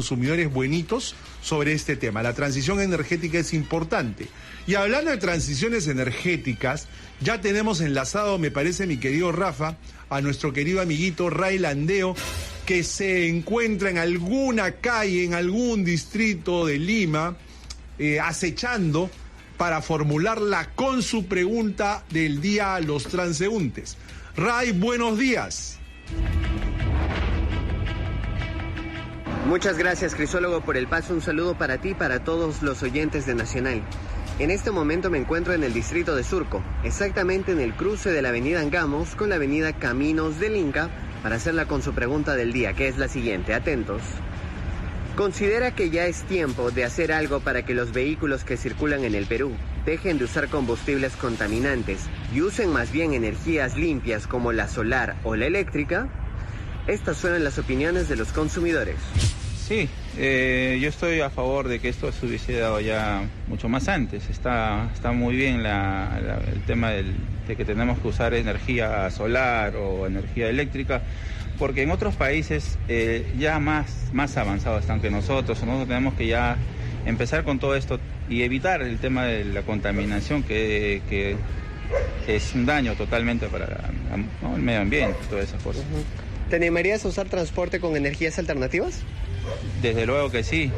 consumidores buenitos sobre este tema. La transición energética es importante. Y hablando de transiciones energéticas, ya tenemos enlazado, me parece, mi querido Rafa, a nuestro querido amiguito Ray Landeo, que se encuentra en alguna calle, en algún distrito de Lima, acechando para formularla con su pregunta del día a los transeúntes. Ray, buenos días. Muchas gracias, Crisólogo, por el paso. Un saludo para ti y para todos los oyentes de Nacional. En este momento me encuentro en el distrito de Surco, exactamente en el cruce de la avenida Angamos con la avenida Caminos del Inca, para hacerla con su pregunta del día, que es la siguiente. Atentos. ¿Considera que ya es tiempo de hacer algo para que los vehículos que circulan en el Perú dejen de usar combustibles contaminantes y usen más bien energías limpias como la solar o la eléctrica? Estas fueron las opiniones de los consumidores. Sí, yo estoy a favor de que esto se hubiese dado ya mucho más antes. Está muy bien el tema de que tenemos que usar energía solar o energía eléctrica, porque en otros países ya más avanzados están que nosotros. Nosotros tenemos que ya empezar con todo esto y evitar el tema de la contaminación que es un daño totalmente para el medio ambiente y todas esas cosas. ¿Te animarías a usar transporte con energías alternativas? Desde luego que sí,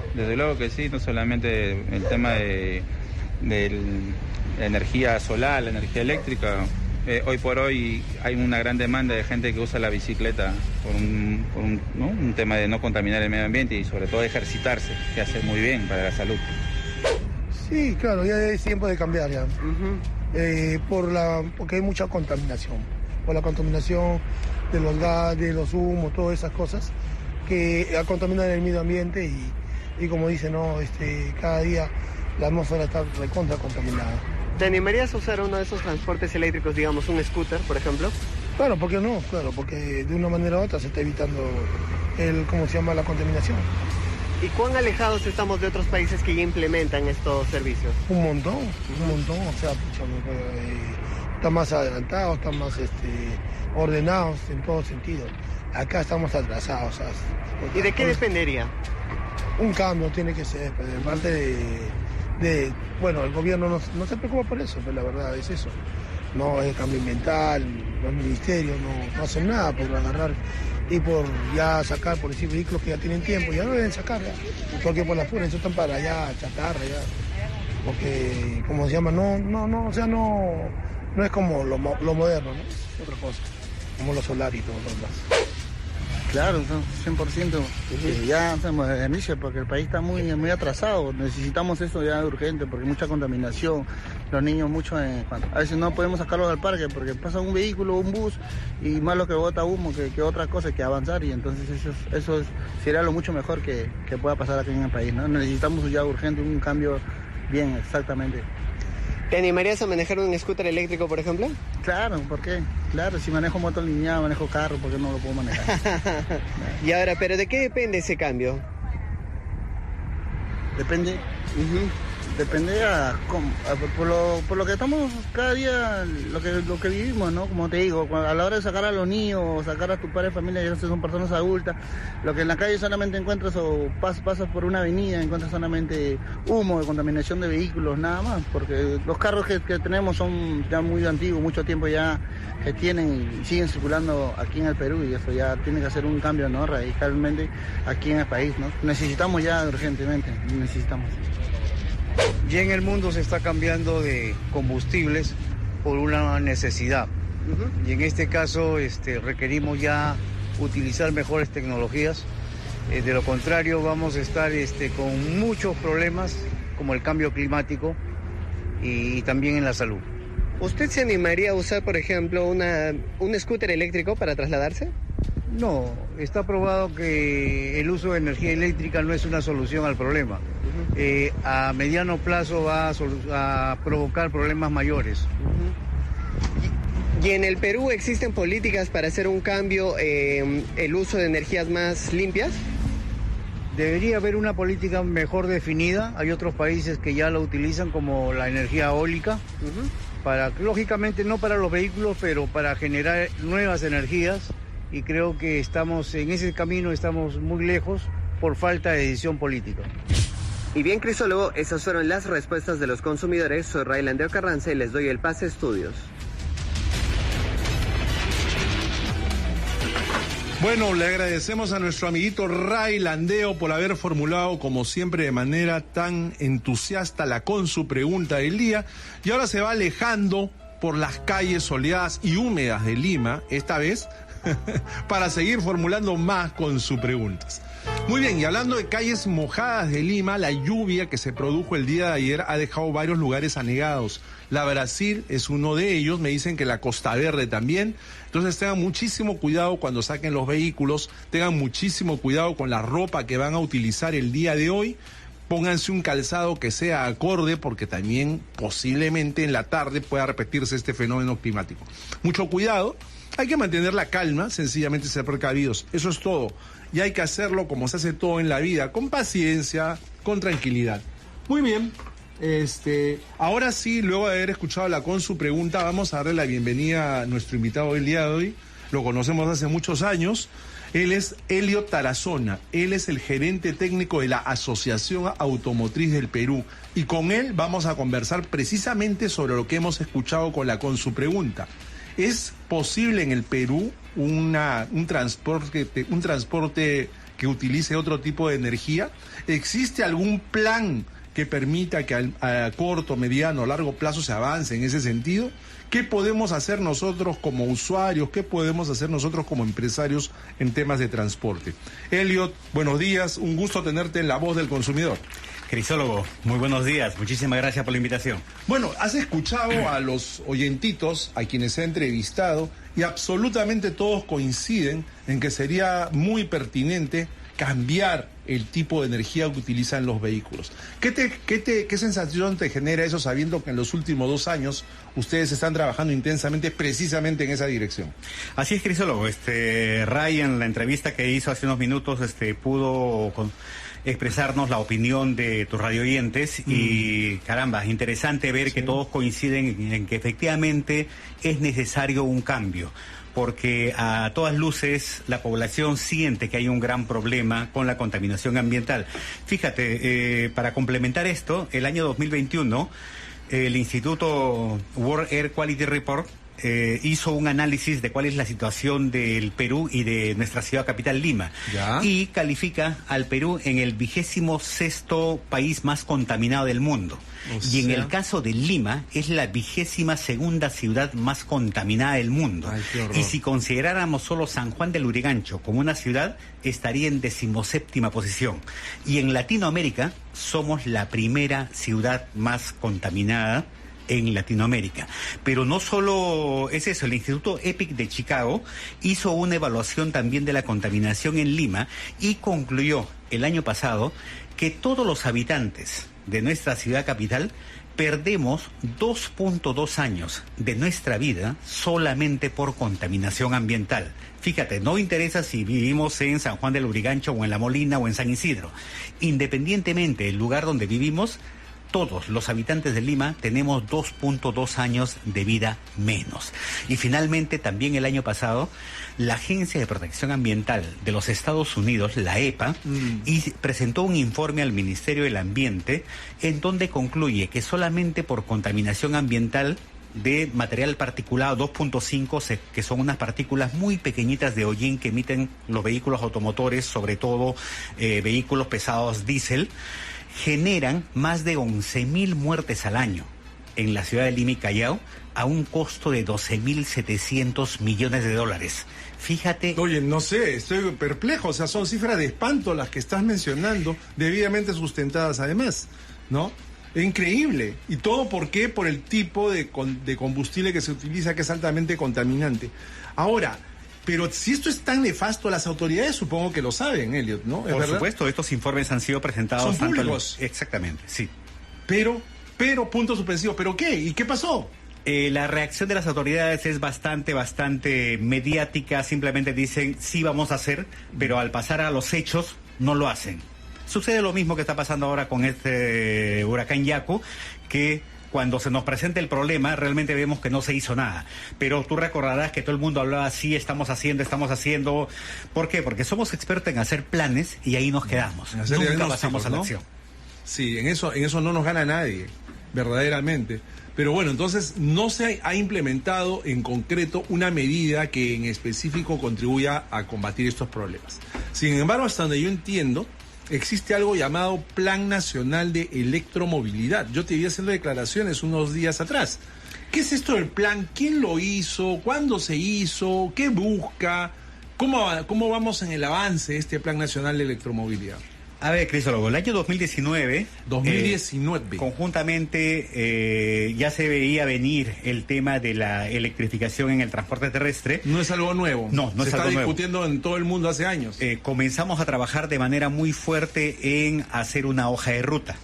no solamente el tema de la energía solar, la energía eléctrica. Hoy por hoy hay una gran demanda de gente que usa la bicicleta por un tema de no contaminar el medio ambiente y sobre todo ejercitarse, que hace muy bien para la salud. Sí, claro, ya es tiempo de cambiar ya. Porque hay mucha contaminación, por la contaminación de los gases, los humos, todas esas cosas que contaminan el medio ambiente y como dice, cada día la atmósfera está recontra contaminada. ¿Te animarías a usar uno de esos transportes eléctricos, digamos un scooter, por ejemplo? Claro, ¿por qué no? Claro, porque de una manera u otra se está evitando la contaminación. ¿Y cuán alejados estamos de otros países que ya implementan estos servicios? Un montón, o sea, están más adelantados, están más ordenados en todo sentido. Acá estamos atrasados. ¿Sabes? ¿Y de qué dependería? Un cambio tiene que ser, de parte bueno, el gobierno no se preocupa por eso, pero la verdad es eso. No es cambio ambiental, los ministerios no hacen nada por agarrar y por ya sacar, por decir, vehículos que ya tienen tiempo, ya no deben sacar ya, porque por las puras, eso están para allá, chatarra ya, porque, como se llama, no es como lo moderno, ¿no? Es otra cosa, como lo solar y todo lo demás. Claro, 100%. Ya se moderniza porque el país está muy atrasado. Necesitamos eso ya de urgente porque hay mucha contaminación. Los niños a veces no podemos sacarlos al parque porque pasa un vehículo, un bus y más lo que bota humo que otra cosa que avanzar y entonces eso sería lo mucho mejor que pueda pasar aquí en el país, ¿no? Necesitamos ya urgente un cambio bien, exactamente. ¿Te animarías a manejar un scooter eléctrico, por ejemplo? Claro, ¿por qué? Claro, si manejo moto lineal, manejo carro, ¿por qué no lo puedo manejar? Y ahora, ¿pero de qué depende ese cambio? Depende. Depende por lo que estamos cada día, lo que vivimos, ¿no? Como te digo, a la hora de sacar a los niños o sacar a tu padre de familia, ya son personas adultas, lo que en la calle solamente encuentras o pasas por una avenida, encuentras solamente humo de contaminación de vehículos, nada más, porque los carros que tenemos son ya muy antiguos, mucho tiempo ya que tienen y siguen circulando aquí en el Perú y eso ya tiene que hacer un cambio, ¿no? Radicalmente aquí en el país, ¿no? Necesitamos ya urgentemente, necesitamos. Ya en el mundo se está cambiando de combustibles por una necesidad. Y en este caso requerimos ya utilizar mejores tecnologías. De lo contrario vamos a estar con muchos problemas como el cambio climático y también en la salud. ¿Usted se animaría a usar, por ejemplo, un scooter eléctrico para trasladarse? No, está probado que el uso de energía eléctrica no es una solución al problema. A mediano plazo va a provocar problemas mayores. ¿Y en el Perú existen políticas para hacer un cambio el uso de energías más limpias? Debería haber una política mejor definida. Hay otros países que ya lo utilizan, como la energía eólica, lógicamente no para los vehículos, pero para generar nuevas energías. Y creo que estamos en ese camino, estamos muy lejos, por falta de decisión política. Y bien, Crisólogo, esas fueron las respuestas de los consumidores. Soy Raylandeo Carranza y les doy el pase a estudios. Bueno, le agradecemos a nuestro amiguito Raylandeo por haber formulado, como siempre, de manera tan entusiasta la Consu Pregunta del día. Y ahora se va alejando por las calles soleadas y húmedas de Lima, esta vez, para seguir formulando más Consu Preguntas. Muy bien, y hablando de calles mojadas de Lima, la lluvia que se produjo el día de ayer ha dejado varios lugares anegados. La Brasil es uno de ellos, me dicen que la Costa Verde también. Entonces tengan muchísimo cuidado cuando saquen los vehículos, tengan muchísimo cuidado con la ropa que van a utilizar el día de hoy. Pónganse un calzado que sea acorde, porque también posiblemente en la tarde pueda repetirse este fenómeno climático. Mucho cuidado, hay que mantener la calma, sencillamente ser precavidos, eso es todo. Y hay que hacerlo como se hace todo en la vida, con paciencia, con tranquilidad. Muy bien, ahora sí, luego de haber escuchado la Consu Pregunta, vamos a darle la bienvenida a nuestro invitado del día de hoy. Lo conocemos hace muchos años. Él es Elliot Tarazona, él es el gerente técnico de la Asociación Automotriz del Perú. Y con él vamos a conversar precisamente sobre lo que hemos escuchado con la Consu Pregunta. ¿Es posible en el Perú un transporte que utilice otro tipo de energía? ¿Existe algún plan que permita que a corto, mediano, largo plazo se avance en ese sentido? ¿Qué podemos hacer nosotros como usuarios? ¿Qué podemos hacer nosotros como empresarios en temas de transporte? Elliot, buenos días, un gusto tenerte en La Voz del Consumidor. Crisólogo, muy buenos días, muchísimas gracias por la invitación. Bueno, has escuchado a los oyentitos, a quienes he entrevistado, y absolutamente todos coinciden en que sería muy pertinente cambiar el tipo de energía que utilizan los vehículos. ¿Qué sensación te genera eso, sabiendo que en los últimos 2 años ustedes están trabajando intensamente precisamente en esa dirección? Así es, Crisólogo. Ray, en la entrevista que hizo hace unos minutos, pudo expresarnos la opinión de tus radioyentes y caramba, interesante ver que todos coinciden en que efectivamente es necesario un cambio, porque a todas luces la población siente que hay un gran problema con la contaminación ambiental. Fíjate, para complementar esto, el año 2021 el Instituto World Air Quality Report hizo un análisis de cuál es la situación del Perú y de nuestra ciudad capital, Lima. ¿Ya? Y califica al Perú en el 26º país más contaminado del mundo. Y en el caso de Lima, es la 22ª ciudad más contaminada del mundo. Ay, qué horror. Y si consideráramos solo San Juan del Lurigancho como una ciudad, estaría en 17ª posición. Y en Latinoamérica, somos la primera ciudad más contaminada en Latinoamérica. Pero no solo es eso, el Instituto EPIC de Chicago hizo una evaluación también de la contaminación en Lima y concluyó el año pasado que todos los habitantes de nuestra ciudad capital perdemos 2.2 años de nuestra vida solamente por contaminación ambiental. Fíjate, no interesa si vivimos en San Juan del Lurigancho o en La Molina o en San Isidro. Independientemente del lugar donde vivimos, todos los habitantes de Lima tenemos 2.2 años de vida menos. Y finalmente, también el año pasado, la Agencia de Protección Ambiental de los Estados Unidos, la EPA, presentó un informe al Ministerio del Ambiente en donde concluye que solamente por contaminación ambiental de material particulado 2.5, que son unas partículas muy pequeñitas de hollín que emiten los vehículos automotores, sobre todo vehículos pesados diésel, generan más de 11.000 muertes al año en la ciudad de Lima y Callao a un costo de $12.700 millones. Fíjate. Oye, no sé, estoy perplejo, o sea, son cifras de espanto las que estás mencionando, debidamente sustentadas además, ¿no? Increíble. ¿Y todo por qué? Por el tipo de combustible que se utiliza, que es altamente contaminante. Ahora, pero si esto es tan nefasto, las autoridades supongo que lo saben, Elliot, ¿no? Por supuesto, estos informes han sido presentados. Son públicos. Exactamente, sí. Pero, punto suspensivo, ¿pero qué? ¿Y qué pasó? La reacción de las autoridades es bastante mediática. Simplemente dicen, sí vamos a hacer, pero al pasar a los hechos, no lo hacen. Sucede lo mismo que está pasando ahora con este huracán Yaku, que cuando se nos presenta el problema, realmente vemos que no se hizo nada. Pero tú recordarás que todo el mundo hablaba, sí, estamos haciendo. ¿Por qué? Porque somos expertos en hacer planes y ahí nos quedamos. Nunca pasamos a la acción. Sí, en eso no nos gana nadie, verdaderamente. Pero bueno, entonces no se ha implementado en concreto una medida que en específico contribuya a combatir estos problemas. Sin embargo, hasta donde yo entiendo, existe algo llamado Plan Nacional de Electromovilidad. Yo te iba haciendo declaraciones unos días atrás. ¿Qué es esto del plan? ¿Quién lo hizo? ¿Cuándo se hizo? ¿Qué busca? ¿Cómo vamos en el avance de este Plan Nacional de Electromovilidad? A ver, Crisólogo, el año 2019... conjuntamente ya se veía venir el tema de la electrificación en el transporte terrestre. No es algo nuevo. No es algo nuevo. Se está discutiendo en todo el mundo hace años. Comenzamos a trabajar de manera muy fuerte en hacer una hoja de ruta.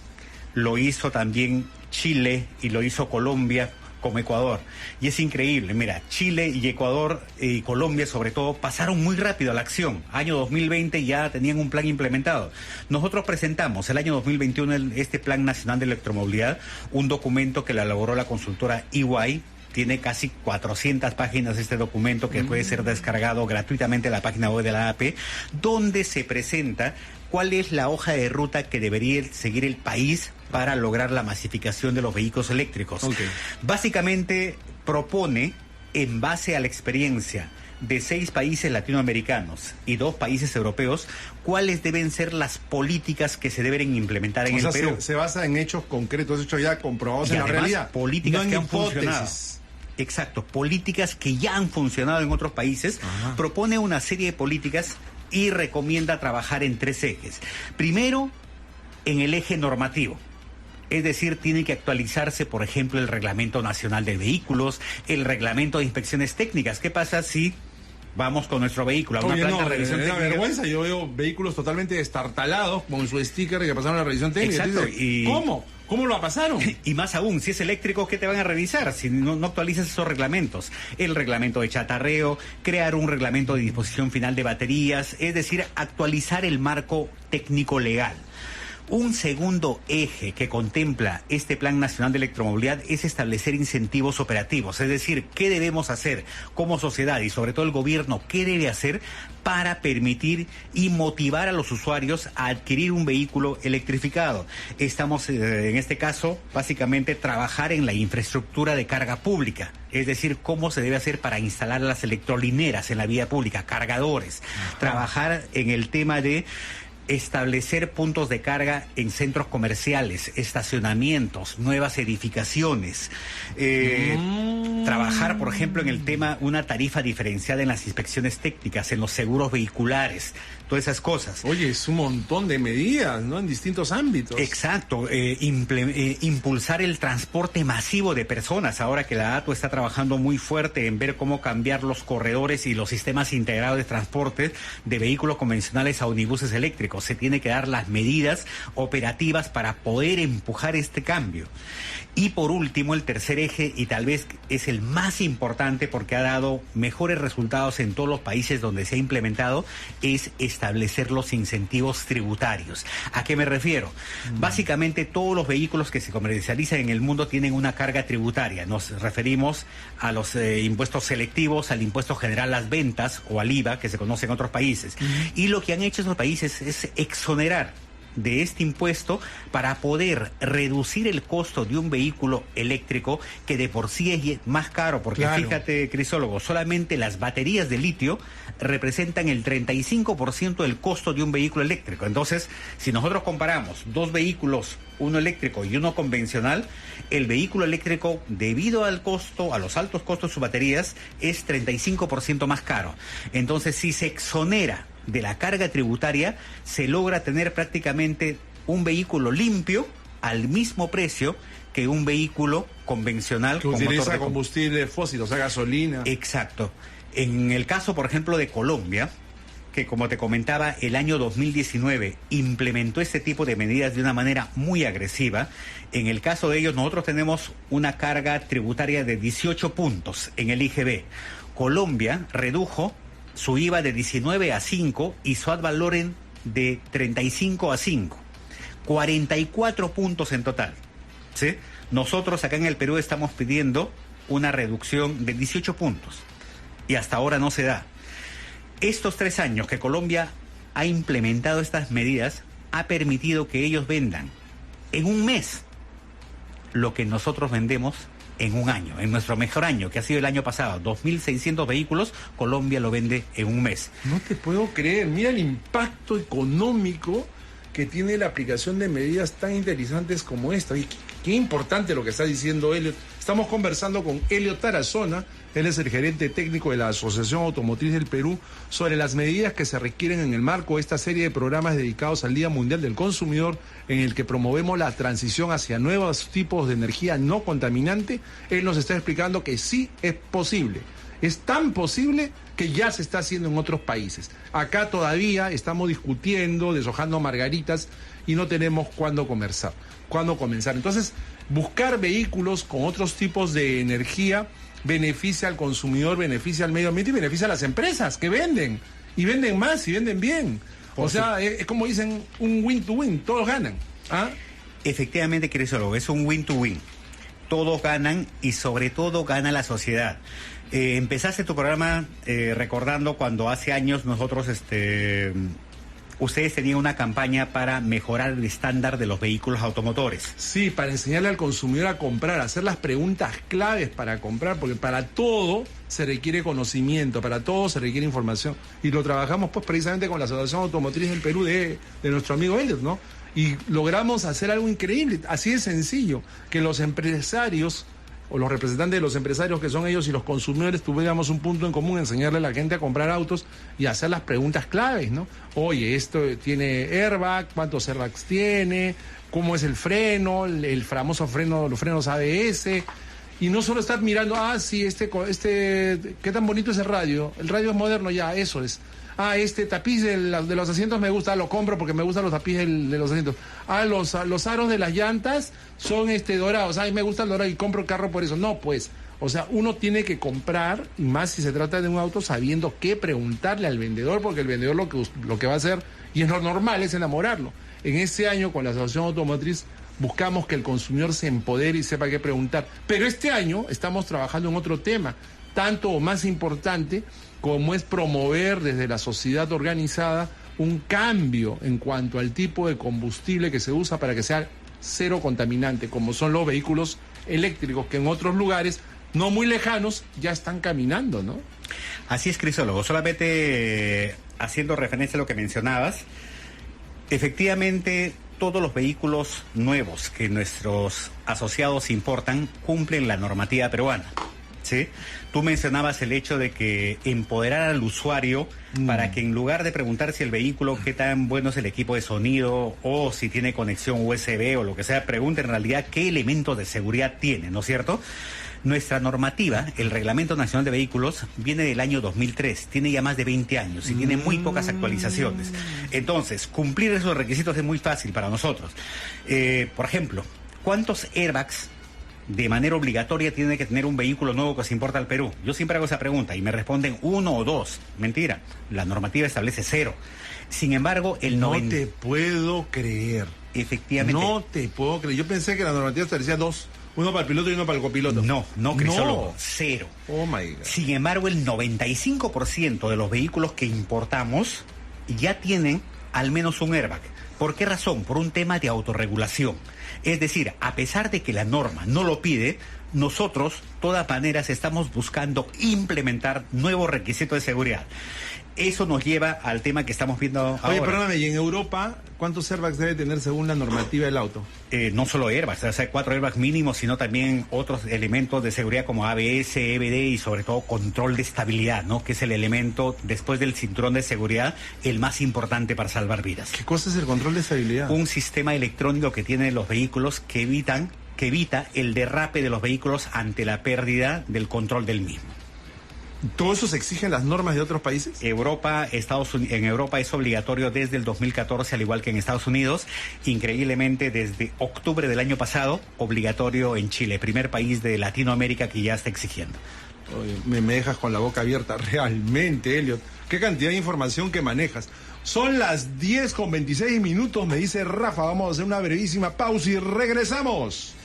Lo hizo también Chile y lo hizo Colombia, como Ecuador. Y es increíble, mira, Chile y Ecuador y Colombia sobre todo pasaron muy rápido a la acción. Año 2020 ya tenían un plan implementado. Nosotros presentamos el año 2021 este Plan Nacional de Electromovilidad, un documento que la elaboró la consultora EY. Tiene casi 400 páginas este documento que puede ser descargado gratuitamente en la página web de la AP, donde se presenta cuál es la hoja de ruta que debería seguir el país para lograr la masificación de los vehículos eléctricos. Básicamente propone, en base a la experiencia de 6 países latinoamericanos y 2 países europeos, cuáles deben ser las políticas que se deben implementar en el Perú. Se basa en hechos concretos, hechos ya comprobados en la realidad. Políticas que han funcionado. Exacto, políticas que ya han funcionado en otros países. Propone una serie de políticas y recomienda trabajar en 3 ejes. Primero, en el eje normativo. Es decir, tiene que actualizarse, por ejemplo, el Reglamento Nacional de Vehículos, el Reglamento de Inspecciones Técnicas. ¿Qué pasa si vamos con nuestro vehículo a una planta de revisión técnica? Es una vergüenza, yo veo vehículos totalmente destartalados con su sticker que pasaron la revisión técnica. Exacto. ¿Cómo? ¿Cómo lo pasaron? Y más aún, si es eléctrico, ¿qué te van a revisar si no actualizas esos reglamentos? El reglamento de chatarreo, crear un reglamento de disposición final de baterías, es decir, actualizar el marco técnico legal. Un segundo eje que contempla este Plan Nacional de Electromovilidad es establecer incentivos operativos, es decir, qué debemos hacer como sociedad y sobre todo el gobierno, qué debe hacer para permitir y motivar a los usuarios a adquirir un vehículo electrificado. Estamos, en este caso, básicamente trabajar en la infraestructura de carga pública, es decir, cómo se debe hacer para instalar las electrolineras en la vía pública, cargadores, trabajar en el tema de establecer puntos de carga en centros comerciales, estacionamientos, nuevas edificaciones, trabajar, por ejemplo, en el tema una tarifa diferenciada en las inspecciones técnicas, en los seguros vehiculares, todas esas cosas. Oye, es un montón de medidas, ¿no? En distintos ámbitos. Exacto, impulsar el transporte masivo de personas, ahora que la ATO está trabajando muy fuerte en ver cómo cambiar los corredores y los sistemas integrados de transporte de vehículos convencionales a unibuses eléctricos. Se tiene que dar las medidas operativas para poder empujar este cambio. Y por último, el tercer eje, y tal vez es el más importante porque ha dado mejores resultados en todos los países donde se ha implementado, es establecer los incentivos tributarios. ¿A qué me refiero? Básicamente todos los vehículos que se comercializan en el mundo tienen una carga tributaria. Nos referimos a los impuestos selectivos, al impuesto general a las ventas o al IVA, que se conoce en otros países. Y lo que han hecho esos países es exonerar de este impuesto para poder reducir el costo de un vehículo eléctrico que de por sí es más caro, porque fíjate, Crisólogo, solamente las baterías de litio representan el 35% del costo de un vehículo eléctrico. Entonces, si nosotros comparamos 2 vehículos, uno eléctrico y uno convencional, el vehículo eléctrico, debido al costo, a los altos costos de sus baterías, es 35% más caro. Entonces, si se exonera de la carga tributaria, se logra tener prácticamente un vehículo limpio al mismo precio que un vehículo convencional que utiliza combustible fósil, o sea, gasolina. Exacto. En el caso, por ejemplo, de Colombia, que como te comentaba, el año 2019 implementó este tipo de medidas de una manera muy agresiva. En el caso de ellos, nosotros tenemos una carga tributaria de 18 puntos en el IGB. Colombia redujo su IVA de 19 a 5 y su ad valorem de 35 a 5. 44 puntos en total, ¿sí? Nosotros acá en el Perú estamos pidiendo una reducción de 18 puntos y hasta ahora no se da. Estos 3 años que Colombia ha implementado estas medidas ha permitido que ellos vendan en un mes lo que nosotros vendemos en un año, en nuestro mejor año, que ha sido el año pasado, 2.600 vehículos, Colombia lo vende en un mes. No te puedo creer, mira el impacto económico que tiene la aplicación de medidas tan interesantes como esta. Y qué importante lo que está diciendo Elliot. Estamos conversando con Elliot Tarazona, él es el gerente técnico de la Asociación Automotriz del Perú, sobre las medidas que se requieren en el marco de esta serie de programas dedicados al Día Mundial del Consumidor, en el que promovemos la transición hacia nuevos tipos de energía no contaminante. Él nos está explicando que sí es posible. Es tan posible que ya se está haciendo en otros países. Acá todavía estamos discutiendo, deshojando margaritas y no tenemos cuándo comenzar. Entonces, buscar vehículos con otros tipos de energía beneficia al consumidor, beneficia al medio ambiente y beneficia a las empresas que venden. Y venden más y venden bien. O sea, es como dicen, un win to win, todos ganan. ¿Ah? Efectivamente, Crisólogo, es un win to win. Todos ganan y sobre todo gana la sociedad. Empezaste tu programa recordando cuando hace años nosotros, ustedes tenían una campaña para mejorar el estándar de los vehículos automotores. Sí, para enseñarle al consumidor a comprar, hacer las preguntas claves para comprar, porque para todo se requiere conocimiento, para todo se requiere información. Y lo trabajamos pues precisamente con la Asociación Automotriz del Perú de nuestro amigo Elliot, ¿no? Y logramos hacer algo increíble, así de sencillo, que los empresarios o los representantes de los empresarios que son ellos y los consumidores tuviéramos un punto en común, enseñarle a la gente a comprar autos y hacer las preguntas claves, ¿no? Oye, esto tiene airbag, ¿cuántos airbags tiene? ¿Cómo es el freno? El famoso freno, los frenos ABS. Y no solo estar mirando, sí, qué tan bonito es el radio es moderno ya, eso es. Este tapiz de los asientos me gusta, lo compro porque me gustan los tapices de los asientos. Los aros de las llantas son dorados, me gusta el dorado y compro el carro por eso. No, pues, o sea, uno tiene que comprar, y más si se trata de un auto, sabiendo qué preguntarle al vendedor, porque el vendedor lo que va a hacer, y es lo normal, es enamorarlo. En ese año, con la Asociación Automotriz, buscamos que el consumidor se empodere y sepa qué preguntar. Pero este año estamos trabajando en otro tema, tanto o más importante, como es promover desde la sociedad organizada un cambio en cuanto al tipo de combustible que se usa para que sea cero contaminante, como son los vehículos eléctricos, que en otros lugares no muy lejanos ya están caminando, ¿no? Así es, Crisólogo. Solamente haciendo referencia a lo que mencionabas, efectivamente todos los vehículos nuevos que nuestros asociados importan cumplen la normativa peruana. ¿Sí? Tú mencionabas el hecho de que empoderar al usuario para que en lugar de preguntar si el vehículo, qué tan bueno es el equipo de sonido o si tiene conexión USB o lo que sea, pregunte en realidad qué elementos de seguridad tiene, ¿no es cierto? Nuestra normativa, el Reglamento Nacional de Vehículos, viene del año 2003, tiene ya más de 20 años y tiene muy pocas actualizaciones. Entonces, cumplir esos requisitos es muy fácil para nosotros. Por ejemplo, ¿cuántos airbags de manera obligatoria tiene que tener un vehículo nuevo que se importa al Perú? Yo siempre hago esa pregunta y me responden 1 o 2. Mentira, la normativa establece 0. Sin embargo, No te puedo creer. Efectivamente. No te puedo creer. Yo pensé que la normativa establecía 2. Uno para el piloto y uno para el copiloto. No, Crisólogo, 0. Oh my God. Sin embargo, el 95% de los vehículos que importamos ya tienen al menos un airbag. ¿Por qué razón? Por un tema de autorregulación. Es decir, a pesar de que la norma no lo pide, nosotros, de todas maneras, estamos buscando implementar nuevos requisitos de seguridad. Eso nos lleva al tema que estamos viendo ahora. Oye, perdóname, ¿y en Europa cuántos airbags debe tener según la normativa del auto? No solo airbags, o sea, 4 airbags mínimos, sino también otros elementos de seguridad como ABS, EBD y sobre todo control de estabilidad, ¿no? Que es el elemento, después del cinturón de seguridad, el más importante para salvar vidas. ¿Qué cosa es el control de estabilidad? Un sistema electrónico que tienen los vehículos que evita el derrape de los vehículos ante la pérdida del control del mismo. ¿Todo eso se exige en las normas de otros países? En Europa es obligatorio desde el 2014, al igual que en Estados Unidos. Increíblemente, desde octubre del año pasado, obligatorio en Chile, primer país de Latinoamérica que ya está exigiendo. Oye, me dejas con la boca abierta, realmente, Elliot. Qué cantidad de información que manejas. Son las 10:26, me dice Rafa. Vamos a hacer una brevísima pausa y regresamos.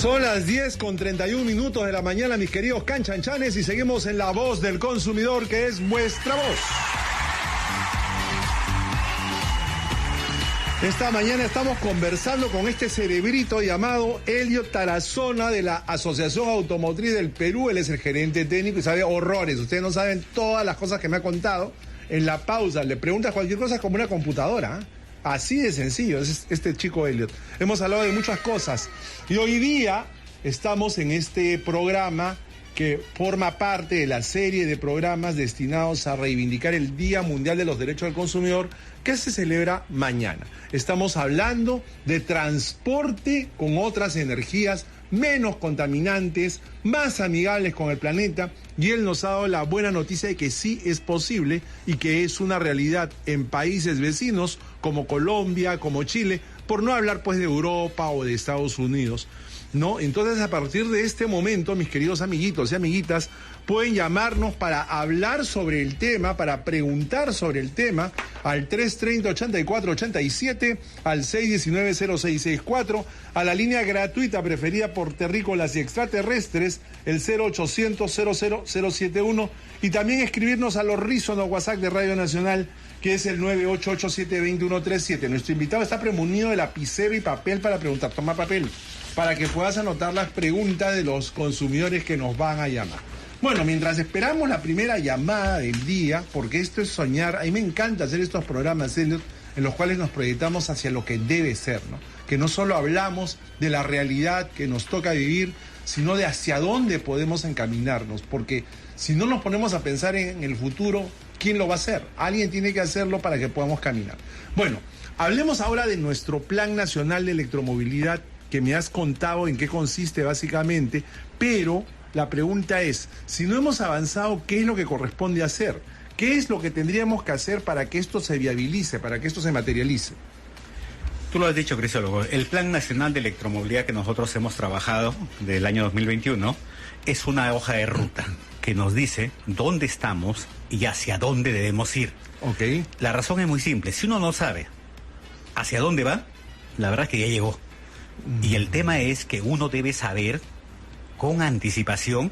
Son las 10:31 de la mañana, mis queridos canchanchanes, y seguimos en La Voz del Consumidor, que es vuestra voz. Esta mañana estamos conversando con este cerebrito llamado Elliot Tarazona de la Asociación Automotriz del Perú. Él es el gerente técnico y sabe horrores. Ustedes no saben todas las cosas que me ha contado. En la pausa le preguntas cualquier cosa como una computadora, ¿eh? Así de sencillo es este chico Elliot. Hemos hablado de muchas cosas y hoy día estamos en este programa que forma parte de la serie de programas destinados a reivindicar el Día Mundial de los Derechos del Consumidor, que se celebra mañana. Estamos hablando de transporte con otras energías menos contaminantes, más amigables con el planeta, y él nos ha dado la buena noticia de que sí es posible y que es una realidad en países vecinos como Colombia, como Chile, por no hablar pues de Europa o de Estados Unidos, ¿no? Entonces, a partir de este momento, mis queridos amiguitos y amiguitas, pueden llamarnos para hablar sobre el tema, para preguntar sobre el tema, al 330-8487, al 619-0664, a la línea gratuita preferida por terrícolas y extraterrestres, el 0800-00071, y también escribirnos a los rízonos WhatsApp de Radio Nacional, que es el 9887-2137. Nuestro invitado está premunido de lapicero y papel para preguntar. Toma papel, para que puedas anotar las preguntas de los consumidores que nos van a llamar. Bueno, mientras esperamos la primera llamada del día, porque esto es soñar, a mí me encanta hacer estos programas en los cuales nos proyectamos hacia lo que debe ser, ¿no? Que no solo hablamos de la realidad que nos toca vivir, sino de hacia dónde podemos encaminarnos, porque si no nos ponemos a pensar en el futuro, ¿quién lo va a hacer? Alguien tiene que hacerlo para que podamos caminar. Bueno, hablemos ahora de nuestro Plan Nacional de Electromovilidad, que me has contado en qué consiste básicamente, pero la pregunta es, si no hemos avanzado, ¿qué es lo que corresponde hacer? ¿Qué es lo que tendríamos que hacer para que esto se viabilice, para que esto se materialice? Tú lo has dicho, Crisólogo, el Plan Nacional de Electromovilidad que nosotros hemos trabajado del año 2021 es una hoja de ruta que nos dice dónde estamos y hacia dónde debemos ir. Ok. La razón es muy simple, si uno no sabe hacia dónde va, la verdad es que ya llegó. Y el tema es que uno debe saber con anticipación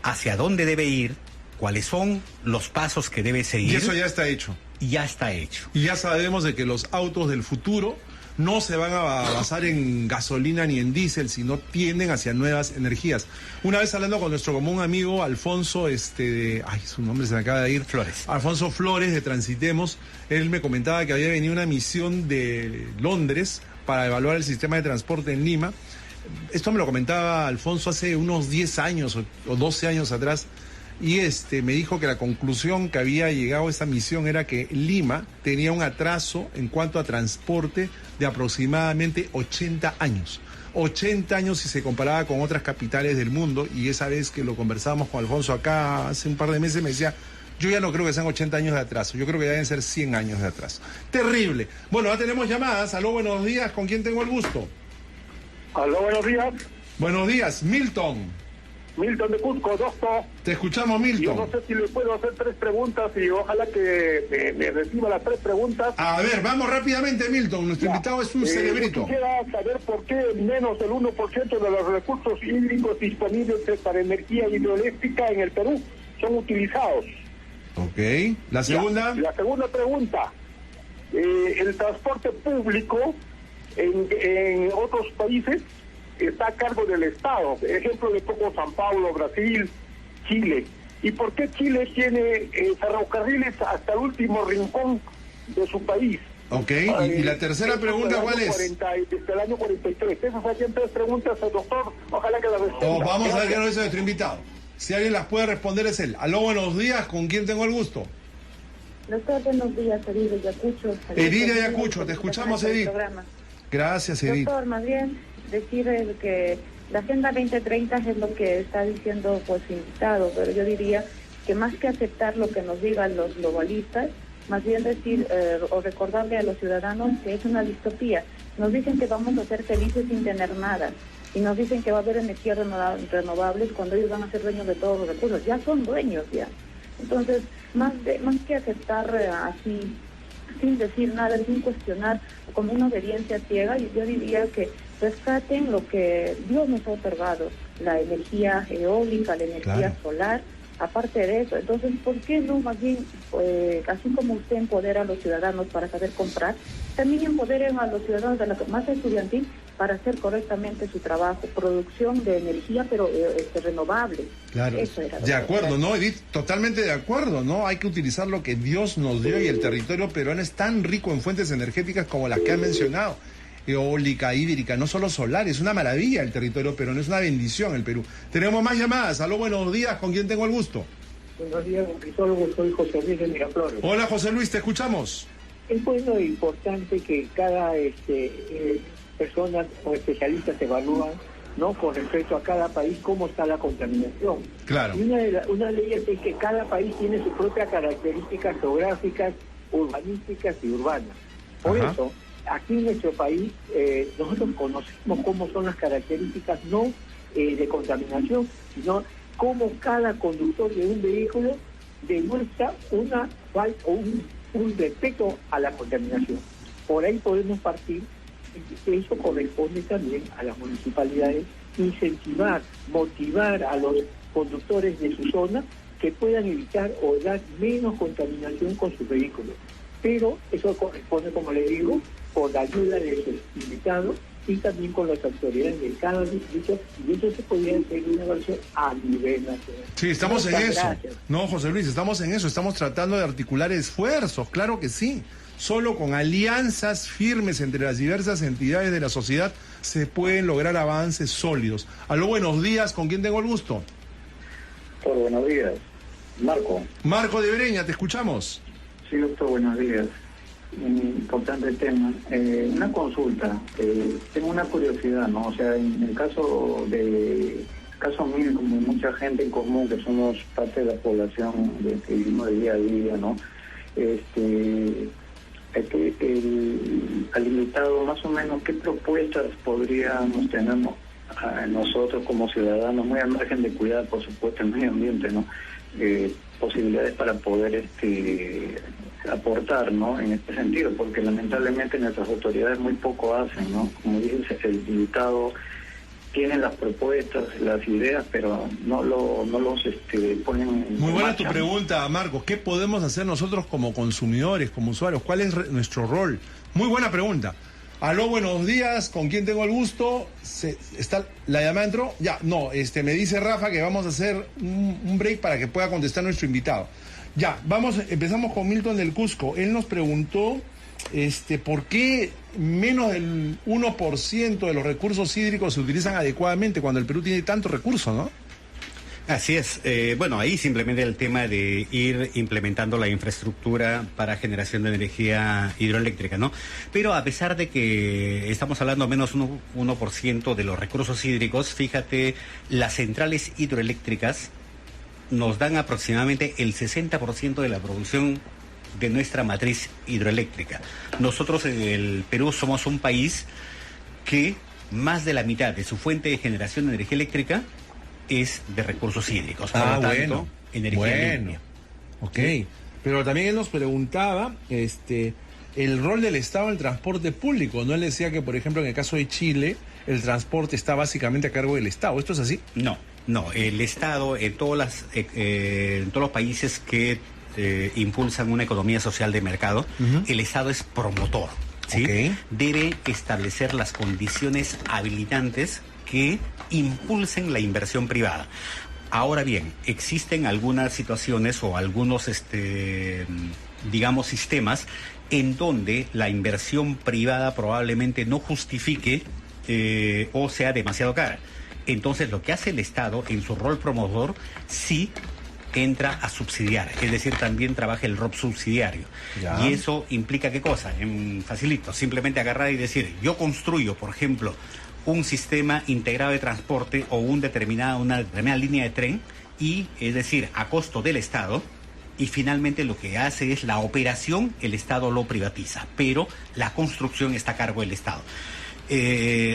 hacia dónde debe ir, cuáles son los pasos que debe seguir. Y eso ya está hecho. Y ya está hecho. Y ya sabemos de que los autos del futuro no se van a basar en gasolina ni en diésel, sino tienden hacia nuevas energías. Una vez hablando con nuestro común amigo Alfonso, su nombre se me acaba de ir. Flores. Alfonso Flores de Transitemos, él me comentaba que había venido una misión de Londres para evaluar el sistema de transporte en Lima. Esto me lo comentaba Alfonso hace unos 10 años o 12 años atrás, y me dijo que la conclusión que había llegado a esta misión era que Lima tenía un atraso en cuanto a transporte de aproximadamente 80 años. 80 años si se comparaba con otras capitales del mundo, y esa vez que lo conversábamos con Alfonso acá hace un par de meses me decía, yo ya no creo que sean 80 años de atraso, yo creo que deben ser 100 años de atraso. Terrible. Bueno, ya tenemos llamadas. Aló, buenos días, ¿con quién tengo el gusto? Aló, buenos días. Buenos días, Milton. Milton de Cusco, doctor. Te escuchamos, Milton. Yo no sé si le puedo hacer 3 preguntas y ojalá que me reciba las 3 preguntas. A ver, vamos rápidamente, Milton. Nuestro invitado es un cerebrito. Yo quisiera saber por qué menos del 1% de los recursos hídricos disponibles para energía hidroeléctrica en el Perú son utilizados. Ok. ¿La segunda? La segunda pregunta. El transporte público en otros países está a cargo del Estado. Ejemplo le pongo San Paulo, Brasil, Chile. ¿Y por qué Chile tiene ferrocarriles hasta el último rincón de su país? Ok, y la tercera pregunta, ¿cuál es? Desde el año 43. Esas serían 3 preguntas, doctor. Ojalá que las responda. Vamos a ver qué nos dice nuestro invitado. Si alguien las puede responder es él. Aló, buenos días, ¿con quién tengo el gusto? Doctor, buenos días, Edith de Ayacucho. Edith de Ayacucho, te escuchamos, Edith. Gracias, Edith. Doctor, más bien decir que la Agenda 2030 es lo que está diciendo pues invitado, pero yo diría que más que aceptar lo que nos digan los globalistas, más bien decir o recordarle a los ciudadanos que es una distopía. Nos dicen que vamos a ser felices sin tener nada, y nos dicen que va a haber energías renovables cuando ellos van a ser dueños de todos los recursos. Ya son dueños ya. Entonces, más que aceptar así, sin decir nada, sin cuestionar, como una obediencia ciega, yo diría que rescaten lo que Dios nos ha otorgado, la energía eólica, la energía solar. Aparte de eso, entonces, ¿por qué no más bien, así como usted empodera a los ciudadanos para saber comprar, también empoderen a los ciudadanos de la masa estudiantil para hacer correctamente su trabajo, producción de energía, pero renovable? Claro, eso era de acuerdo, ¿no, Edith? Totalmente de acuerdo, ¿no? Hay que utilizar lo que Dios nos dio y el territorio peruano es tan rico en fuentes energéticas como las que han mencionado. Eólica, hídrica, no solo solar, es una maravilla el territorio peruano, es una bendición el Perú. Tenemos más llamadas. Aló, buenos días, ¿con quién tengo el gusto? Buenos días, Cristólogo, soy José Luis de Miraflores. Hola, José Luis, te escuchamos. Es bueno e importante que cada persona o especialistas evalúan, ¿no?, con respecto a cada país cómo está la contaminación. Claro. Y una ley es que cada país tiene sus propias características geográficas, urbanísticas y urbanas. Por eso, aquí en nuestro país, nosotros conocemos cómo son las características no de contaminación, sino cómo cada conductor de un vehículo demuestra una falta o un respeto a la contaminación. Por ahí podemos partir, y eso corresponde también a las municipalidades, incentivar, motivar a los conductores de su zona que puedan evitar o dar menos contaminación con sus vehículos. Pero eso corresponde, como le digo, con la ayuda de sus invitados y también con las autoridades de cada distrito, y eso se podría hacer una versión a nivel nacional. Sí, estamos en eso. Gracias. No, José Luis, estamos en eso, estamos tratando de articular esfuerzos, claro que sí. Solo con alianzas firmes entre las diversas entidades de la sociedad se pueden lograr avances sólidos. Aló, buenos días, ¿con quién tengo el gusto? Doctor, buenos días. Marco. Marco de Breña, te escuchamos. Sí, doctor, buenos días. Importante tema. Una consulta. Tengo una curiosidad, ¿no? O sea, en el caso mío, como mucha gente en común, que somos parte de la población que vivimos de día a día, ¿no? Al invitado, más o menos, ¿qué propuestas podríamos tener nosotros como ciudadanos, muy al margen de cuidar, por supuesto, el medio ambiente, ¿no? Posibilidades para poder aportar, ¿no?, en este sentido, porque lamentablemente nuestras autoridades muy poco hacen, ¿no? Como dice el invitado, tienen las propuestas, las ideas, pero no los ponen en Muy buena marcha. tu pregunta, Marcos. ¿Qué podemos hacer nosotros como consumidores, como usuarios? ¿Cuál es nuestro rol? Muy buena pregunta. Aló, buenos días, ¿con quién tengo el gusto? ¿Está la llamada entró? Ya, no, me dice Rafa que vamos a hacer un break para que pueda contestar nuestro invitado. Ya, empezamos con Milton del Cusco. Él nos preguntó por qué menos del 1% de los recursos hídricos se utilizan adecuadamente cuando el Perú tiene tantos recursos, ¿no? Así es. Bueno, ahí simplemente el tema de ir implementando la infraestructura para generación de energía hidroeléctrica, ¿no? Pero a pesar de que estamos hablando menos 1% de los recursos hídricos, fíjate, las centrales hidroeléctricas nos dan aproximadamente el 60% de la producción de nuestra matriz hidroeléctrica. Nosotros en el Perú somos un país que más de la mitad de su fuente de generación de energía eléctrica es de recursos hídricos. Por lo tanto, energía limpia. Ok. Pero también él nos preguntaba el rol del Estado en el transporte público. ¿No? Él decía que, por ejemplo, en el caso de Chile, el transporte está básicamente a cargo del Estado. ¿Esto es así? No, el Estado en todos los países que impulsan una economía social de mercado, el Estado es promotor, ¿sí? Debe establecer las condiciones habilitantes que impulsen la inversión privada. Ahora bien, existen algunas situaciones o algunos, digamos, sistemas en donde la inversión privada probablemente no justifique o sea demasiado cara. Entonces, lo que hace el Estado en su rol promotor sí entra a subsidiar, es decir, también trabaja el rol subsidiario. Ya. Y eso implica ¿qué cosa? Facilito, simplemente agarrar y decir, yo construyo, por ejemplo, un sistema integrado de transporte o una determinada línea de tren, y es decir, a costo del Estado, y finalmente lo que hace es la operación, el Estado lo privatiza, pero la construcción está a cargo del Estado.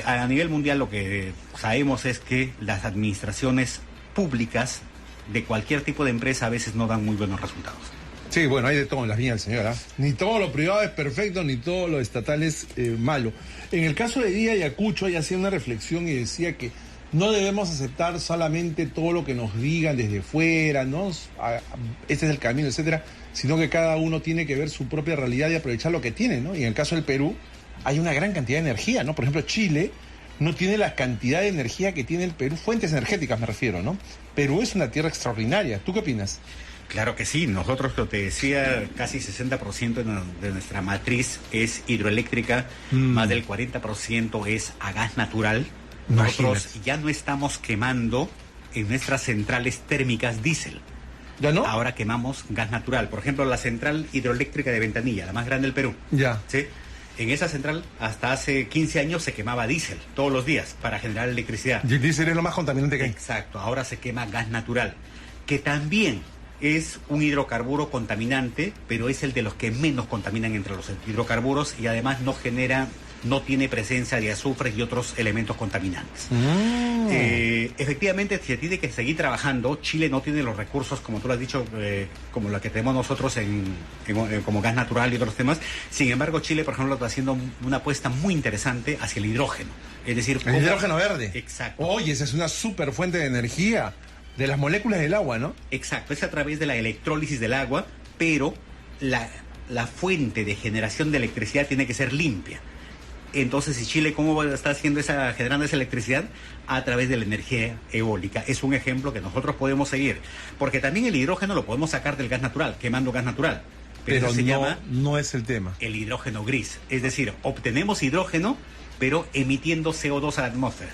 A nivel mundial lo que sabemos es que las administraciones públicas de cualquier tipo de empresa a veces no dan muy buenos resultados. Sí, bueno, hay de todo en las viñas del Señor, ¿eh? Ni todo lo privado es perfecto, ni todo lo estatal es malo. En el caso de Díaz Ayacucho, ella hacía una reflexión y decía que no debemos aceptar solamente todo lo que nos digan desde fuera, ¿no? Este es el camino, etcétera, sino que cada uno tiene que ver su propia realidad y aprovechar lo que tiene, ¿no? Y en el caso del Perú, hay una gran cantidad de energía, ¿no? Por ejemplo, Chile no tiene la cantidad de energía que tiene el Perú, fuentes energéticas me refiero, ¿no? Perú es una tierra extraordinaria. ¿Tú qué opinas? Claro que sí, nosotros, como te decía, casi 60% de nuestra matriz es hidroeléctrica, más del 40% es a gas natural. Nosotros ya no estamos quemando en nuestras centrales térmicas diésel. ¿Ya no? Ahora quemamos gas natural. Por ejemplo, la central hidroeléctrica de Ventanilla, la más grande del Perú. Ya. ¿Sí? En esa central, hasta hace 15 años se quemaba diésel todos los días para generar electricidad. Y el diésel es lo más contaminante que hay. Exacto, ahora se quema gas natural, que también es un hidrocarburo contaminante, pero es el de los que menos contaminan entre los hidrocarburos y además no tiene presencia de azufre y otros elementos contaminantes. Efectivamente, se tiene que seguir trabajando. Chile no tiene los recursos, como tú lo has dicho, como lo que tenemos nosotros como gas natural y otros temas. Sin embargo, Chile, por ejemplo, está haciendo una apuesta muy interesante hacia el hidrógeno. Es decir, el hidrógeno verde. Exacto. Oye, esa es una súper fuente de energía. De las moléculas del agua, ¿no? Exacto, es a través de la electrólisis del agua, pero la fuente de generación de electricidad tiene que ser limpia. Entonces, ¿y Chile cómo está generando esa electricidad? A través de la energía eólica. Es un ejemplo que nosotros podemos seguir. Porque también el hidrógeno lo podemos sacar del gas natural, quemando gas natural. Pero no es el tema. El hidrógeno gris. Es decir, obtenemos hidrógeno, pero emitiendo CO2 a la atmósfera.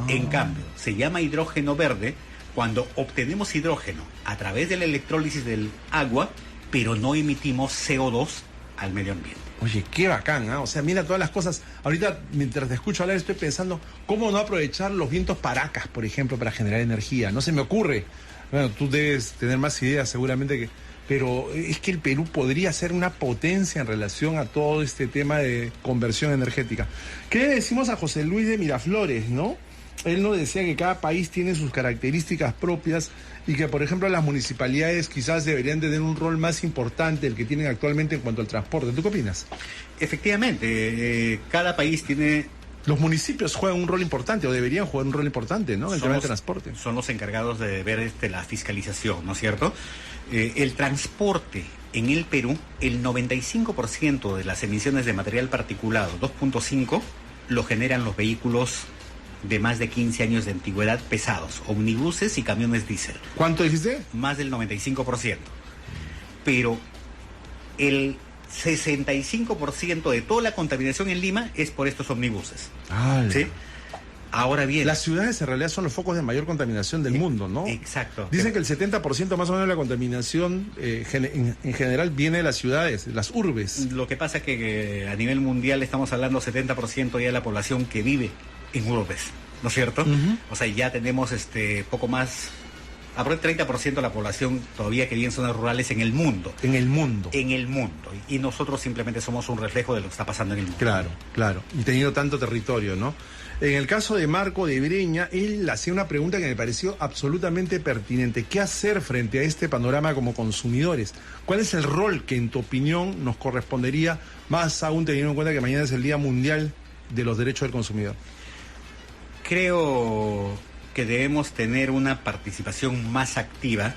En cambio, se llama hidrógeno verde cuando obtenemos hidrógeno a través de la electrólisis del agua, pero no emitimos CO2 al medio ambiente. Oye, qué bacán, ¿eh? O sea, mira todas las cosas. Ahorita, mientras te escucho hablar, estoy pensando cómo no aprovechar los vientos paracas, por ejemplo, para generar energía. No se me ocurre. Bueno, tú debes tener más ideas seguramente que... Pero es que el Perú podría ser una potencia en relación a todo este tema de conversión energética. ¿Qué le decimos a José Luis de Miraflores, no? Él nos decía que cada país tiene sus características propias y que, por ejemplo, las municipalidades quizás deberían tener un rol más importante del que tienen actualmente en cuanto al transporte. ¿Tú qué opinas? Efectivamente, cada país tiene... Los municipios juegan un rol importante o deberían jugar un rol importante, ¿no? En el tema del transporte. Son los encargados de ver la fiscalización, ¿no es cierto? El transporte en el Perú, el 95% de las emisiones de material particulado 2.5 lo generan los vehículos de más de 15 años de antigüedad pesados, omnibuses y camiones diésel. ¿Cuánto dijiste? Más del 95%. Pero el 65% de toda la contaminación en Lima es por estos omnibuses. ¿Sí? Ahora bien... Las ciudades en realidad son los focos de mayor contaminación del mundo, ¿no? Exacto. Dicen que el 70% más o menos de la contaminación en general viene de las ciudades, de las urbes. Lo que pasa es que a nivel mundial estamos hablando 70% ya de la población que vive en urbes, ¿no es cierto? O sea, ya tenemos poco más... Habrá 30% de la población todavía que vive en zonas rurales en el mundo. En el mundo. En el mundo. Y nosotros simplemente somos un reflejo de lo que está pasando en el mundo. Claro, claro. Y teniendo tanto territorio, ¿no? En el caso de Marco de Breña, él hacía una pregunta que me pareció absolutamente pertinente. ¿Qué hacer frente a este panorama como consumidores? ¿Cuál es el rol que, en tu opinión, nos correspondería, más aún teniendo en cuenta que mañana es el Día Mundial de los Derechos del Consumidor? Creo que debemos tener una participación más activa,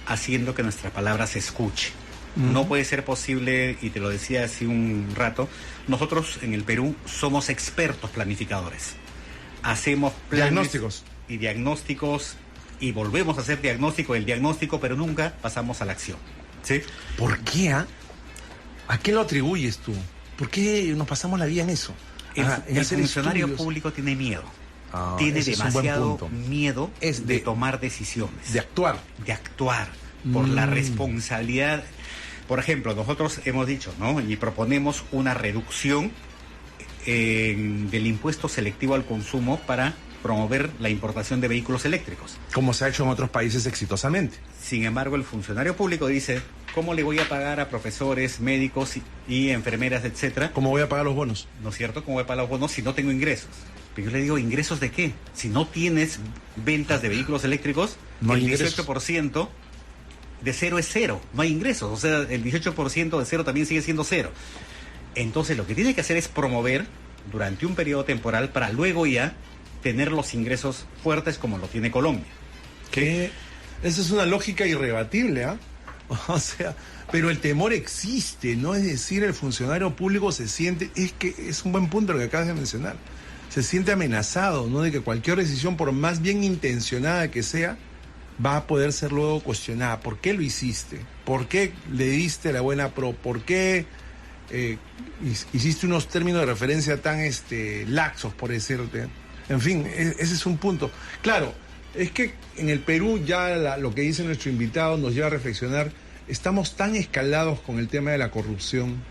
haciendo que nuestra palabra se escuche. No puede ser posible, y te lo decía hace un rato, nosotros en el Perú somos expertos planificadores. Hacemos planes diagnósticos y volvemos a hacer el diagnóstico, pero nunca pasamos a la acción. ¿Sí? ¿Por qué? ¿A qué lo atribuyes tú? ¿Por qué nos pasamos la vida en eso? El funcionario público tiene miedo. Tiene demasiado miedo de tomar decisiones. De actuar. De actuar por la responsabilidad. Por ejemplo, nosotros hemos dicho, ¿no? Y proponemos una reducción del impuesto selectivo al consumo para promover la importación de vehículos eléctricos. Como se ha hecho en otros países exitosamente. Sin embargo, el funcionario público dice, ¿cómo le voy a pagar a profesores, médicos y enfermeras, etcétera? ¿Cómo voy a pagar los bonos? ¿No es cierto? ¿Cómo voy a pagar los bonos si no tengo ingresos? Pero yo le digo, ¿ingresos de qué? Si no tienes ventas de vehículos eléctricos, no el 18% de cero es cero, no hay ingresos, o sea, el 18% de cero también sigue siendo cero. Entonces lo que tiene que hacer es promover durante un periodo temporal para luego ya tener los ingresos fuertes como lo tiene Colombia. Que esa es una lógica irrebatible, ¿ah? O sea, pero el temor existe, ¿no? Es decir, el funcionario público se siente, es que es un buen punto lo que acabas de mencionar, se siente amenazado, ¿no? De que cualquier decisión, por más bien intencionada que sea, va a poder ser luego cuestionada. ¿Por qué lo hiciste? ¿Por qué le diste la buena pro? ¿Por qué hiciste unos términos de referencia tan laxos, por decirte? En fin, ese es un punto. Claro, es que en el Perú ya lo que dice nuestro invitado nos lleva a reflexionar. Estamos tan escalados con el tema de la corrupción,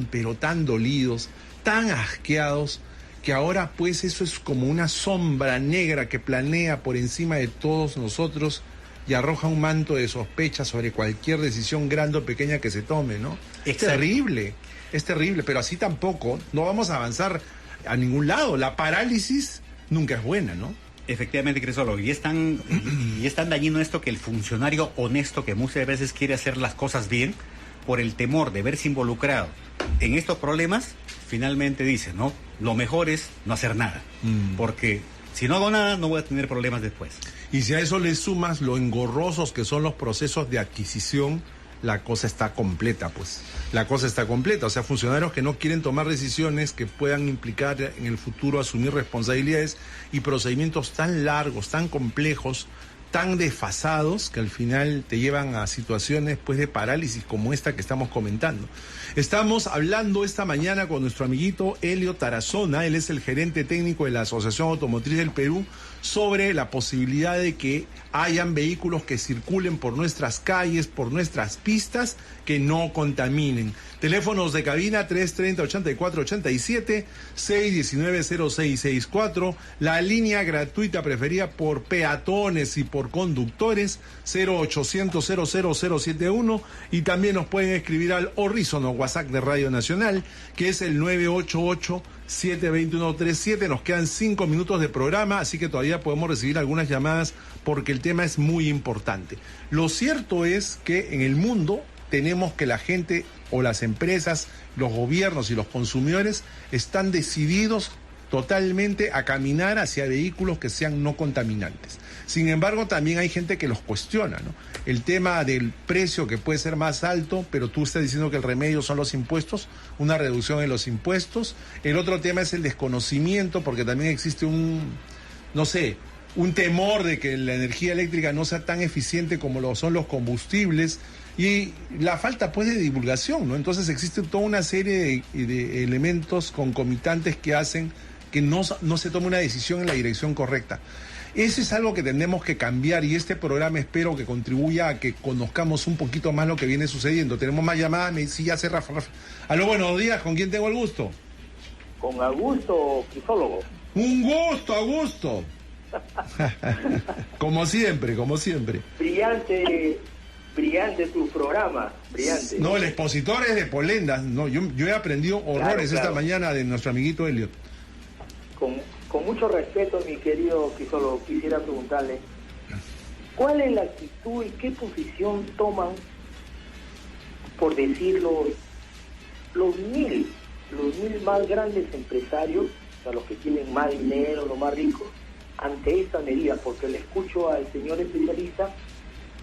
pero tan dolidos, tan asqueados, que ahora pues eso es como una sombra negra que planea por encima de todos nosotros y arroja un manto de sospecha sobre cualquier decisión grande o pequeña que se tome, ¿no? Exacto. Es terrible, pero así tampoco no vamos a avanzar a ningún lado. La parálisis nunca es buena, ¿no? Efectivamente, Crisólogo, y es tan dañino esto que el funcionario honesto que muchas veces quiere hacer las cosas bien, por el temor de verse involucrado en estos problemas, finalmente dice, ¿no? Lo mejor es no hacer nada, porque si no hago nada no voy a tener problemas después. Y si a eso le sumas lo engorrosos que son los procesos de adquisición, la cosa está completa, pues. La cosa está completa. O sea, funcionarios que no quieren tomar decisiones que puedan implicar en el futuro asumir responsabilidades y procedimientos tan largos, tan complejos, tan desfasados, que al final te llevan a situaciones pues de parálisis como esta que estamos comentando. Estamos hablando esta mañana con nuestro amiguito Helio Tarazona, él es el gerente técnico de la Asociación Automotriz del Perú, sobre la posibilidad de que hayan vehículos que circulen por nuestras calles, por nuestras pistas, que no contaminen. Teléfonos de cabina 330-8487, 619-0664, la línea gratuita preferida por peatones y por conductores, 0800-00071, y también nos pueden escribir al horrísono WhatsApp de Radio Nacional, que es el 988-72137. Nos quedan 5 minutos de programa, así que todavía podemos recibir algunas llamadas porque el tema es muy importante. Lo cierto es que en el mundo tenemos que la gente o las empresas, los gobiernos y los consumidores están decididos totalmente a caminar hacia vehículos que sean no contaminantes. Sin embargo, también hay gente que los cuestiona, ¿no? El tema del precio, que puede ser más alto, pero tú estás diciendo que el remedio son los impuestos, una reducción en los impuestos. El otro tema es el desconocimiento, porque también existe un temor de que la energía eléctrica no sea tan eficiente como lo son los combustibles, y la falta pues de divulgación, ¿no? Entonces existe toda una serie de elementos concomitantes que hacen que no se tome una decisión en la dirección correcta. Eso es algo que tenemos que cambiar, y este programa espero que contribuya a que conozcamos un poquito más lo que viene sucediendo. Tenemos más llamadas, sí, ya sé, Rafa. Aló, buenos días, ¿con quién tengo el gusto? Con Augusto, Crisólogo. Un gusto, Augusto. Como siempre. Brillante tu programa, brillante. No, el expositor es de Polendas. No, yo he aprendido horrores esta mañana de nuestro amiguito Elliot. Con mucho respeto, mi querido Crisólogo, quisiera preguntarle, ¿cuál es la actitud y qué posición toman, por decirlo, los mil más grandes empresarios, o sea, los que tienen más dinero, los más ricos, ante esta medida? Porque le escucho al señor especialista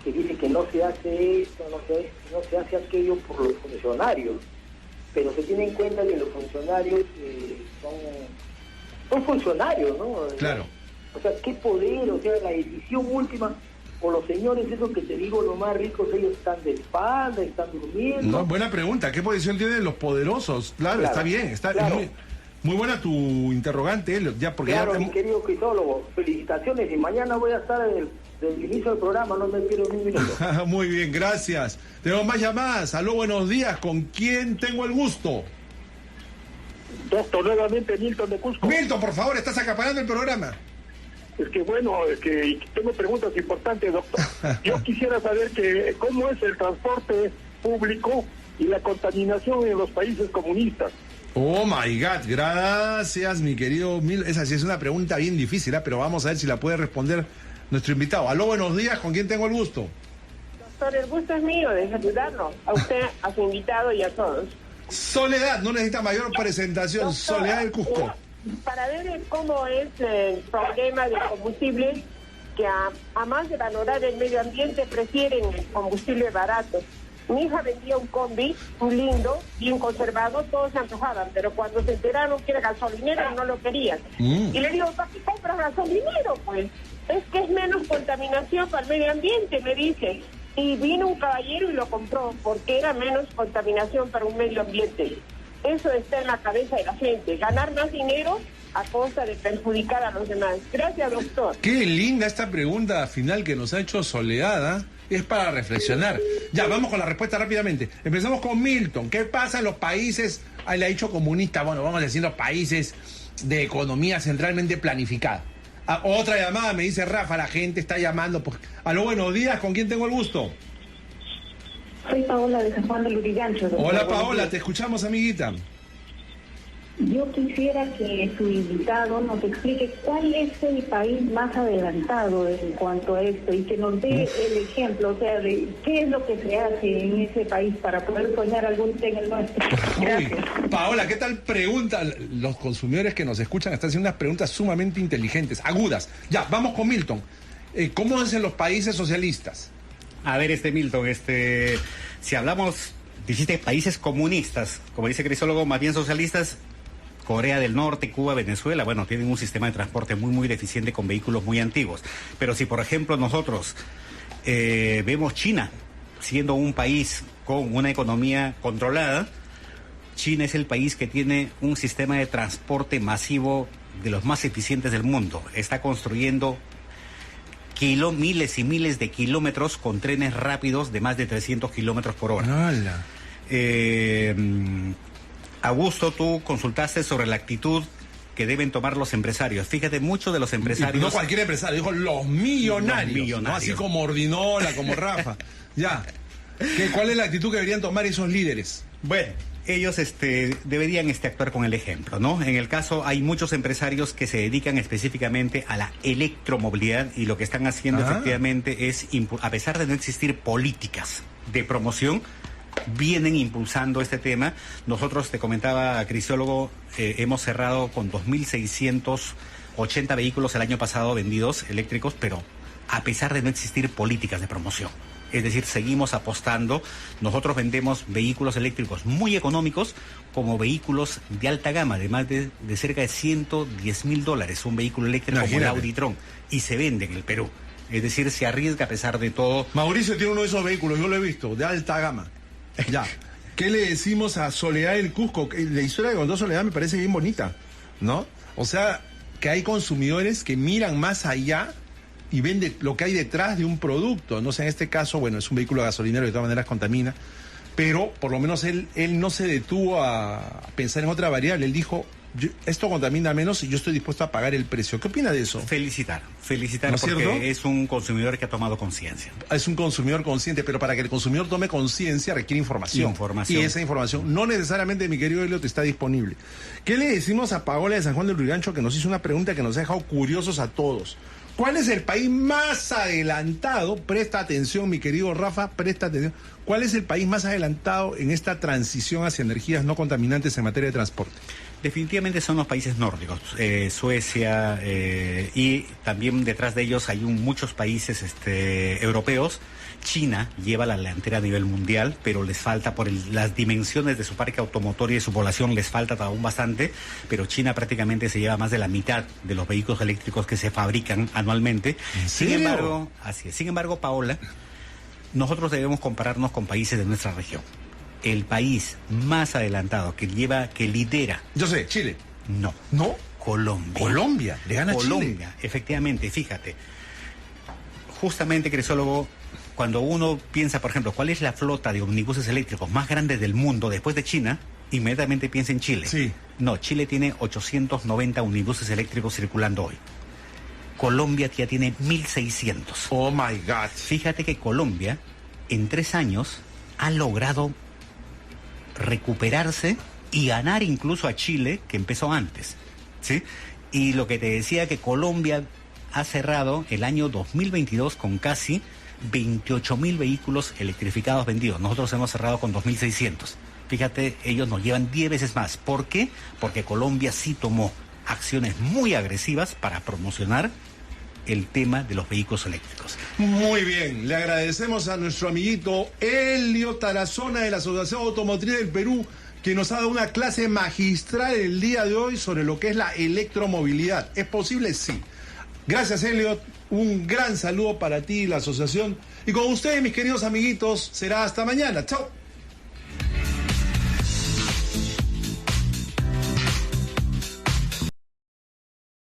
que dice que no se hace esto, no se hace aquello por los funcionarios, pero se tiene en cuenta que los funcionarios son funcionarios, ¿no? Claro. O sea, ¿qué poder? O sea, la decisión última, o los señores, esos que te digo, los más ricos, ellos están de espalda, están durmiendo. No, buena pregunta, ¿qué posición tienen los poderosos? Claro. Está bien, claro. Muy buena tu interrogante, ya, porque claro, ya mi querido Crisólogo, felicitaciones, y mañana voy a estar desde el inicio del programa, no me pierdo ni un minuto. Muy bien, gracias. Tenemos más llamadas. Aló, buenos días, ¿con quién tengo el gusto? Doctor, nuevamente Milton de Cusco. Milton, por favor, estás acaparando el programa. Es que tengo preguntas importantes, doctor. Yo quisiera saber cómo es el transporte público y la contaminación en los países comunistas. Oh my God, gracias, mi querido Milton. Esa sí es una pregunta bien difícil, pero vamos a ver si la puede responder nuestro invitado. Aló, buenos días, ¿con quién tengo el gusto? doctor, el gusto es mío de saludarlo, a usted, a su invitado y a todos. Soledad, no necesita mayor presentación, Doctor, Soledad del Cusco. Para ver cómo es el problema del combustible, que a más de valorar el medio ambiente, prefieren el combustible barato. Mi hija vendía un combi, un lindo, bien conservado, todos se antojaban, pero cuando se enteraron que era gasolinero no lo querían. Y le digo, ¿para qué compras gasolinero? Pues es que es menos contaminación para el medio ambiente, me dice. Y vino un caballero y lo compró porque era menos contaminación para un medio ambiente. Eso está en la cabeza de la gente, ganar más dinero a costa de perjudicar a los demás. Gracias, doctor. Qué linda esta pregunta final que nos ha hecho Soledad, ¿eh? Es para reflexionar. Ya, vamos con la respuesta rápidamente. Empezamos con Milton. ¿Qué pasa en los países, ahí le ha dicho comunista, bueno, vamos diciendo países de economía centralmente planificada? Otra llamada, me dice Rafa, la gente está llamando. Aló, buenos días, ¿con quién tengo el gusto? Soy Paola de San Juan del Lurigancho. Hola Paola, te escuchamos, amiguita. Yo quisiera que su invitado nos explique cuál es el país más adelantado en cuanto a esto y que nos dé el ejemplo, o sea, de qué es lo que se hace en ese país para poder soñar algún día en el nuestro. Gracias. Uy, Paola, ¿qué tal pregunta? Los consumidores que nos escuchan están haciendo unas preguntas sumamente inteligentes, agudas. Ya, vamos con Milton. ¿Cómo es en los países socialistas? A ver, Milton, si hablamos, dijiste países comunistas, como dice Crisólogo, más bien socialistas. Corea del Norte, Cuba, Venezuela, bueno, tienen un sistema de transporte muy, muy deficiente con vehículos muy antiguos. Pero si, por ejemplo, nosotros vemos China siendo un país con una economía controlada, China es el país que tiene un sistema de transporte masivo de los más eficientes del mundo. Está construyendo miles y miles de kilómetros con trenes rápidos de más de 300 kilómetros por hora. ¡Hala! Augusto, tú consultaste sobre la actitud que deben tomar los empresarios. Fíjate, muchos de los empresarios... No cualquier empresario, dijo los millonarios. ¿No? Así como Ordinola, como Rafa. Ya. ¿Cuál es la actitud que deberían tomar esos líderes? Bueno, ellos deberían actuar con el ejemplo, ¿no? En el caso, hay muchos empresarios que se dedican específicamente a la electromovilidad y lo que están haciendo efectivamente es, a pesar de no existir políticas de promoción, vienen impulsando este tema. Nosotros, te comentaba, Crisiólogo, hemos cerrado con 2.680 vehículos el año pasado vendidos eléctricos, pero a pesar de no existir políticas de promoción. Es decir, seguimos apostando. Nosotros vendemos vehículos eléctricos muy económicos como vehículos de alta gama, de más de cerca de $110,000, un vehículo eléctrico como el Audi e-tron, y se vende en el Perú. Es decir, se arriesga a pesar de todo. Mauricio tiene uno de esos vehículos, yo lo he visto, de alta gama. Ya. ¿Qué le decimos a Soledad del Cusco? La historia que contó Soledad me parece bien bonita, ¿no? O sea, que hay consumidores que miran más allá y ven lo que hay detrás de un producto. No sé, en este caso, bueno, es un vehículo gasolinero, de todas maneras contamina, pero por lo menos él no se detuvo a pensar en otra variable. Él dijo, esto contamina menos y yo estoy dispuesto a pagar el precio. ¿Qué opina de eso? Felicitar ¿No porque es un consumidor que ha tomado conciencia. Es un consumidor consciente, pero para que el consumidor tome conciencia requiere información. Y esa información no necesariamente, mi querido Elliot, está disponible. ¿Qué le decimos a Paola de San Juan del Lurigancho, que nos hizo una pregunta que nos ha dejado curiosos a todos? ¿Cuál es el país más adelantado? Presta atención, mi querido Rafa, presta atención. ¿Cuál es el país más adelantado en esta transición hacia energías no contaminantes en materia de transporte? Definitivamente son los países nórdicos, Suecia, y también detrás de ellos hay muchos países europeos. China lleva la delantera a nivel mundial, pero les falta por las dimensiones de su parque automotor y de su población, les falta aún bastante, pero China prácticamente se lleva más de la mitad de los vehículos eléctricos que se fabrican anualmente. Sin embargo, Paola, nosotros debemos compararnos con países de nuestra región. El país más adelantado que lidera... Yo sé, Chile. No. ¿No? Colombia. Colombia, le gana Colombia, Chile. Efectivamente, fíjate. Justamente, Crisólogo, cuando uno piensa, por ejemplo, ¿cuál es la flota de omnibuses eléctricos más grande del mundo después de China? Inmediatamente piensa en Chile. Sí. No, Chile tiene 890 omnibuses eléctricos circulando hoy. Colombia ya tiene 1.600. Oh, my God. Fíjate que Colombia, en 3 años, ha logrado recuperarse y ganar incluso a Chile, que empezó antes, ¿sí? Y lo que te decía, que Colombia ha cerrado el año 2022 con casi 28.000 vehículos electrificados vendidos. Nosotros hemos cerrado con 2.600. Fíjate, ellos nos llevan 10 veces más. ¿Por qué? Porque Colombia sí tomó acciones muy agresivas para promocionar el tema de los vehículos eléctricos. Muy bien, le agradecemos a nuestro amiguito Elio Tarazona de la Asociación Automotriz del Perú, que nos ha dado una clase magistral el día de hoy sobre lo que es la electromovilidad. ¿Es posible? Sí. Gracias, Elliot. Un gran saludo para ti y la asociación. Y con ustedes, mis queridos amiguitos, será hasta mañana. Chao.